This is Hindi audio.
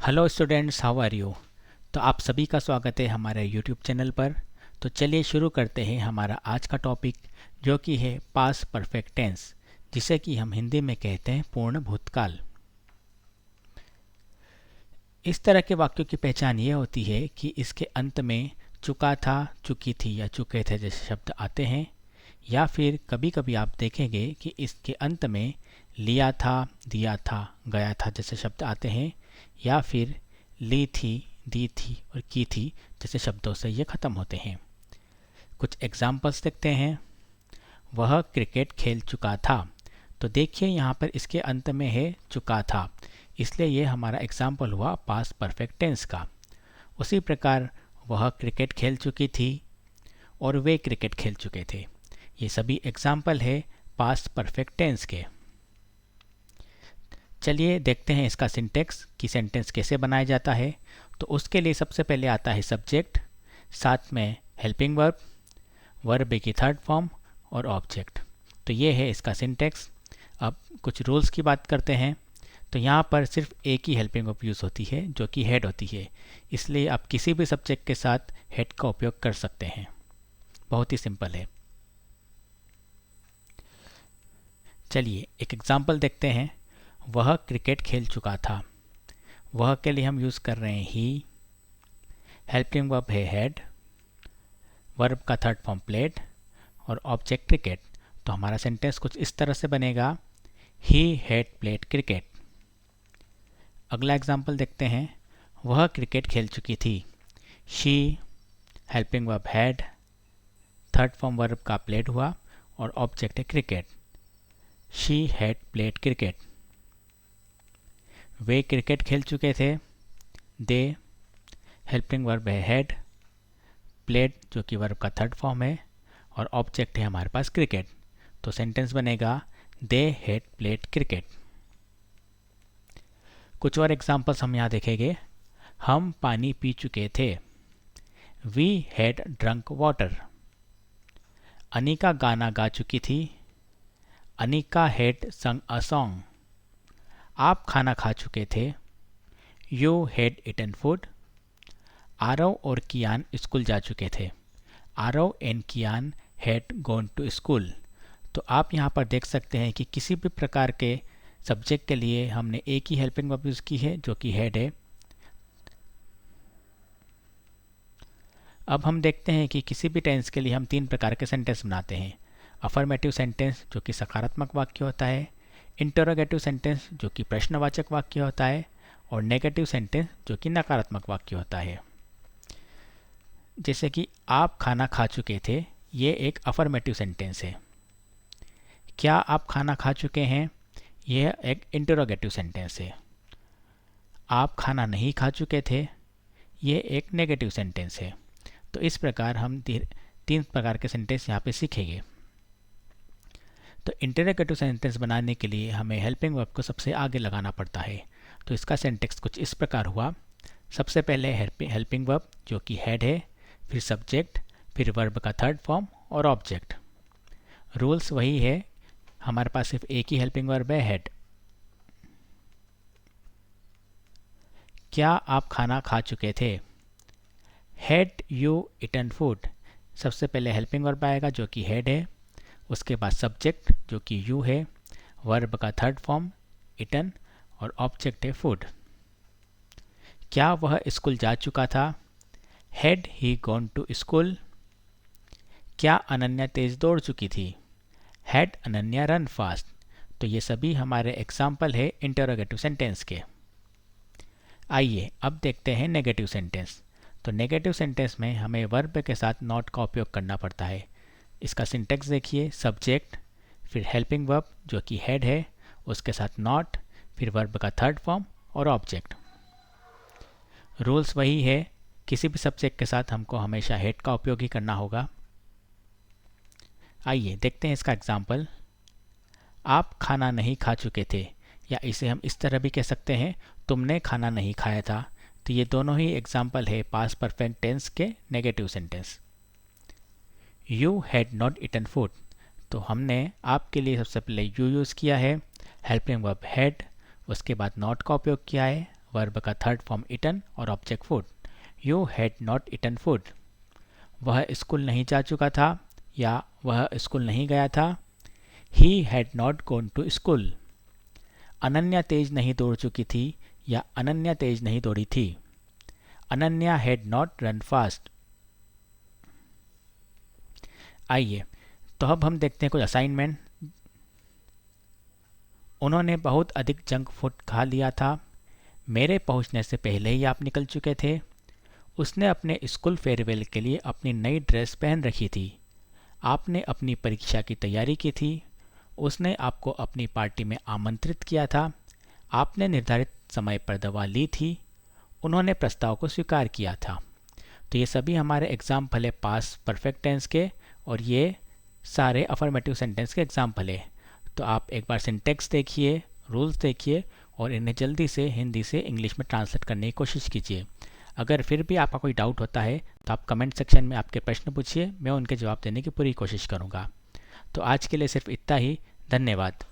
Hello students, how are you. तो आप सभी का स्वागत है हमारे यूट्यूब चैनल पर। तो चलिए शुरू करते हैं हमारा आज का टॉपिक, जो कि है पास्ट परफेक्ट टेंस, जिसे कि हम हिंदी में कहते हैं पूर्ण भूतकाल। इस तरह के वाक्यों की पहचान ये होती है कि इसके अंत में चुका था, चुकी थी या चुके थे जैसे शब्द आते हैं, या फिर कभी कभी आप देखेंगे कि इसके अंत में लिया था, दिया था, गया था जैसे शब्द आते हैं, या फिर ली थी, दी थी और की थी जैसे शब्दों से ये ख़त्म होते हैं। कुछ एग्जाम्पल्स देखते हैं। वह क्रिकेट खेल चुका था। तो देखिए यहाँ पर इसके अंत में है चुका था, इसलिए ये हमारा एग्जाम्पल हुआ पास्ट परफेक्ट टेंस का। उसी प्रकार वह क्रिकेट खेल चुकी थी और वे क्रिकेट खेल चुके थे। ये सभी एग्जाम्पल है पास्ट परफेक्ट टेंस के। चलिए देखते हैं इसका सिंटेक्स कि सेंटेंस कैसे बनाया जाता है। तो उसके लिए सबसे पहले आता है सब्जेक्ट, साथ में हेल्पिंग वर्ब, वर्ब की थर्ड फॉर्म और ऑब्जेक्ट। तो ये है इसका सिंटेक्स। अब कुछ रूल्स की बात करते हैं। तो यहाँ पर सिर्फ एक ही हेल्पिंग वर्ब यूज़ होती है जो कि हेड होती है, इसलिए आप किसी भी सब्जेक्ट के साथ हेड का उपयोग कर सकते हैं। बहुत ही सिंपल है। चलिए एक एग्जाम्पल देखते हैं। वह क्रिकेट खेल चुका था। वह के लिए हम यूज़ कर रहे हैं ही। हेल्पिंग वर्ब है हेड, वर्ब का थर्ड फॉर्म प्लेड और ऑब्जेक्ट क्रिकेट। तो हमारा सेंटेंस कुछ इस तरह से बनेगा, ही हैड प्लेड क्रिकेट। अगला एग्जाम्पल देखते हैं। वह क्रिकेट खेल चुकी थी। She, helping verb had, third form verb का प्लेड हुआ और ऑब्जेक्ट है cricket. She had played cricket. Way cricket खेल चुके थे। दे, हेल्पिंग वर्ब है हैड, प्लेड जो कि वर्ब का थर्ड फॉर्म है और ऑब्जेक्ट है हमारे पास क्रिकेट। तो सेंटेंस बनेगा दे हैड प्लेड क्रिकेट। कुछ और एग्जांपल्स हम यहाँ देखेंगे। हम पानी पी चुके थे। We had drunk water. Anika गाना गा चुकी थी। अनिका हैड संग अ सॉन्ग। आप खाना खा चुके थे। You had eaten food. Aarav और कियान स्कूल जा चुके थे। Aarav and Kiyan had gone to school. तो आप यहाँ पर देख सकते हैं कि किसी भी प्रकार के सब्जेक्ट के लिए हमने एक ही हेल्पिंग वर्ब यूज़ की है जो कि हेड है। अब हम देखते हैं कि किसी भी टेंस के लिए हम तीन प्रकार के सेंटेंस बनाते हैं। अफर्मेटिव सेंटेंस जो कि सकारात्मक वाक्य होता है, इंटरोगेटिव सेंटेंस जो कि प्रश्नवाचक वाक्य होता है, और नेगेटिव सेंटेंस जो कि नकारात्मक वाक्य होता है। जैसे कि आप खाना खा चुके थे, ये एक अफर्मेटिव सेंटेंस है। क्या आप खाना खा चुके हैं, यह एक इंटरोगेटिव सेंटेंस है। आप खाना नहीं खा चुके थे, ये एक नेगेटिव सेंटेंस है। तो इस प्रकार हम तीन प्रकार के सेंटेंस यहाँ पे सीखेंगे। तो इंटरोगेटिव सेंटेंस बनाने के लिए हमें हेल्पिंग वर्ब को सबसे आगे लगाना पड़ता है। तो इसका सेंटेंस कुछ इस प्रकार हुआ। सबसे पहले हेल्पिंग वर्ब जो कि हेड है, फिर सब्जेक्ट, फिर वर्ब का थर्ड फॉर्म और ऑब्जेक्ट। रूल्स वही है, हमारे पास सिर्फ एक ही हेल्पिंग वर्ब है हेड। क्या आप खाना खा चुके थे। Had you eaten food. सबसे पहले हेल्पिंग वर्ब आएगा जो कि हेड है, उसके बाद सब्जेक्ट जो कि यू है, वर्ब का थर्ड फॉर्म इटन और ऑब्जेक्ट है फूड। क्या वह स्कूल जा चुका था। Had he gone to school. क्या अनन्या तेज दौड़ चुकी थी। Had Ananya run fast. तो ये सभी हमारे एग्जाम्पल है इंटरोगेटिव सेंटेंस के। आइए अब देखते हैं नेगेटिव सेंटेंस। तो नेगेटिव सेंटेंस में हमें वर्ब के साथ नॉट का उपयोग करना पड़ता है। इसका सिंटेक्स देखिए, सब्जेक्ट, फिर हेल्पिंग वर्ब जो कि हेड है, उसके साथ नॉट, फिर वर्ब का थर्ड फॉर्म और ऑब्जेक्ट। रूल्स वही है, किसी भी सब्जेक्ट के साथ हमको हमेशा हेड का उपयोग ही करना होगा। आइए देखते हैं इसका एग्जाम्पल। आप खाना नहीं खा चुके थे, या इसे हम इस तरह भी कह सकते हैं, तुमने खाना नहीं खाया था। तो ये दोनों ही एग्जाम्पल है पास्ट परफेक्ट टेंस के negative sentence. You had not eaten food. तो हमने आपके लिए सबसे पहले यू यूज़ किया है, हेल्पिंग वर्ब हैड, उसके बाद नॉट का उपयोग किया है, वर्ब का थर्ड फॉर्म ईटन और object food. You had not eaten food. वह स्कूल नहीं जा चुका था या वह स्कूल नहीं गया था। He had not gone to school. Ananya तेज नहीं दौड़ चुकी थी या अनन्या तेज नहीं दौड़ी थी। Ananya had not run fast. आइए तो अब हम देखते हैं कुछ असाइनमेंट। उन्होंने बहुत अधिक जंक फूड खा लिया था। मेरे पहुंचने से पहले ही आप निकल चुके थे। उसने अपने स्कूल फेयरवेल के लिए अपनी नई ड्रेस पहन रखी थी। आपने अपनी परीक्षा की तैयारी की थी। उसने आपको अपनी पार्टी में आमंत्रित किया था। आपने निर्धारित समय पर दवा ली थी। उन्होंने प्रस्ताव को स्वीकार किया था। तो ये सभी हमारे एग्जाम्पल है पास्ट परफेक्ट टेंस के, और ये सारे अफर्मेटिव सेंटेंस के एग्जाम्पल है। तो आप एक बार सिंटेक्स देखिए, रूल्स देखिए और इन्हें जल्दी से हिंदी से इंग्लिश में ट्रांसलेट करने की कोशिश कीजिए। अगर फिर भी आपका कोई डाउट होता है तो आप कमेंट सेक्शन में आपके प्रश्न पूछिए, मैं उनके जवाब देने की पूरी कोशिश करूँगा। तो आज के लिए सिर्फ इतना ही। धन्यवाद।